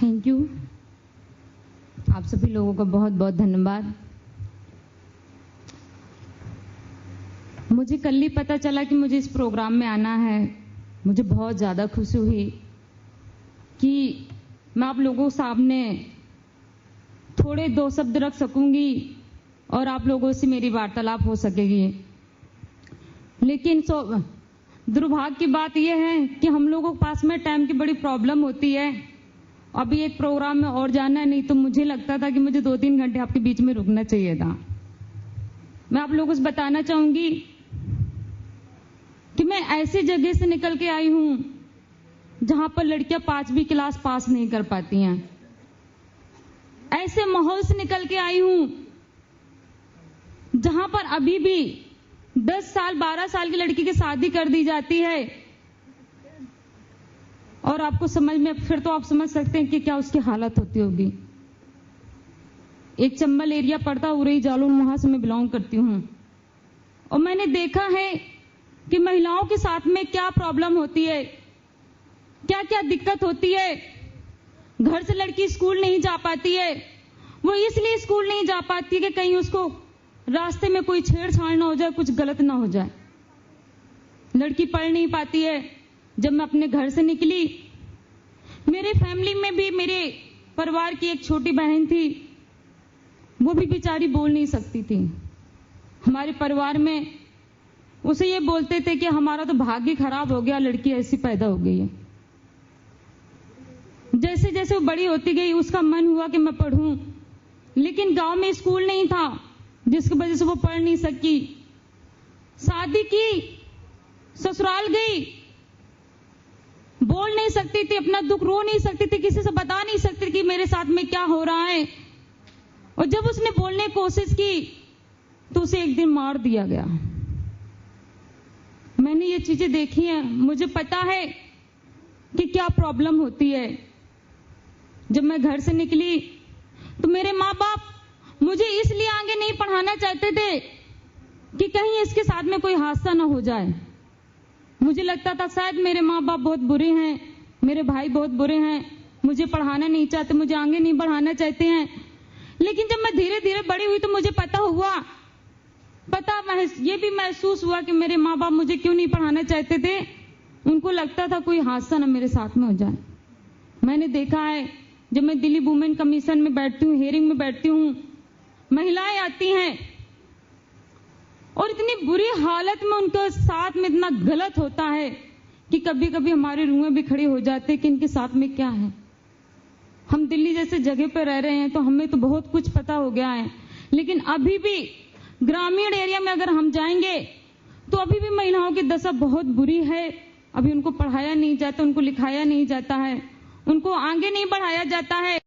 Thank you. आप सभी लोगों का बहुत बहुत धन्यवाद। मुझे कल ही पता चला कि मुझे इस प्रोग्राम में आना है। मुझे बहुत ज़्यादा खुशी हुई कि मैं आप लोगों के सामने थोड़े दो शब्द रख सकूंगी और आप लोगों से मेरी वार्तालाप हो सकेगी। लेकिन दुर्भाग्य की बात यह है कि हम लोगों के पास में टाइम की बड़ी प्रॉब्लम होती है। अभी एक प्रोग्राम में और जाना है, नहीं तो मुझे लगता था कि मुझे 2-3 घंटे आपके बीच में रुकना चाहिए था। मैं आप लोगों से बताना चाहूंगी कि मैं ऐसी जगह से निकल के आई हूं जहां पर लड़कियां 5वीं क्लास पास नहीं कर पाती हैं। ऐसे माहौल से निकल के आई हूं जहां पर अभी भी 10 साल 12 साल की लड़की की शादी कर दी जाती है। और आपको समझ में फिर तो आप समझ सकते हैं कि क्या उसकी हालत होती होगी। एक चंबल एरिया पड़ता, उरई जालौन, वहां से मैं बिलोंग करती हूं। और मैंने देखा है कि महिलाओं के साथ में क्या प्रॉब्लम होती है, क्या क्या दिक्कत होती है। घर से लड़की स्कूल नहीं जा पाती है। वो इसलिए स्कूल नहीं जा पाती कि कहीं उसको रास्ते में कोई छेड़छाड़ ना हो जाए, कुछ गलत ना हो जाए। लड़की पढ़ नहीं पाती है। जब मैं अपने घर से निकली, मेरे फैमिली में भी मेरे परिवार की एक छोटी बहन थी, वो भी बेचारी बोल नहीं सकती थी। हमारे परिवार में उसे ये बोलते थे कि हमारा तो भाग्य खराब हो गया, लड़की ऐसी पैदा हो गई है। जैसे जैसे वो बड़ी होती गई, उसका मन हुआ कि मैं पढ़ूं, लेकिन गांव में स्कूल नहीं था, जिसकी वजह से वो पढ़ नहीं सकी। शादी की, ससुराल गई, बोल नहीं सकती थी, अपना दुख रो नहीं सकती थी, किसी से बता नहीं सकती कि मेरे साथ में क्या हो रहा है। और जब उसने बोलने की कोशिश की तो उसे एक दिन मार दिया गया। मैंने ये चीजें देखी हैं, मुझे पता है कि क्या प्रॉब्लम होती है। जब मैं घर से निकली तो मेरे माँ बाप मुझे इसलिए आगे नहीं पढ़ाना चाहते थे कि कहीं इसके साथ में कोई हादसा ना हो जाए। मुझे लगता था शायद मेरे माँ बाप बहुत बुरे हैं, मेरे भाई बहुत बुरे हैं, मुझे पढ़ाना नहीं चाहते, मुझे आगे नहीं बढ़ाना चाहते हैं। लेकिन जब मैं धीरे धीरे बड़ी हुई तो मुझे ये भी महसूस हुआ कि मेरे माँ बाप मुझे क्यों नहीं पढ़ाना चाहते थे। उनको लगता था कोई हादसा ना मेरे साथ में हो जाए। मैंने देखा है, जब मैं दिल्ली वुमेन कमीशन में बैठती हूँ, हियरिंग में बैठती हूँ, महिलाएं आती हैं और इतनी बुरी हालत में उनके साथ में इतना गलत होता है कि कभी कभी हमारे रूहें भी खड़ी हो जाते हैं कि इनके साथ में क्या है। हम दिल्ली जैसे जगह पर रह रहे हैं तो हमें तो बहुत कुछ पता हो गया है, लेकिन अभी भी ग्रामीण एरिया में अगर हम जाएंगे तो अभी भी महिलाओं की दशा बहुत बुरी है। अभी उनको पढ़ाया नहीं जाता, उनको लिखाया नहीं जाता है, उनको आगे नहीं बढ़ाया जाता है।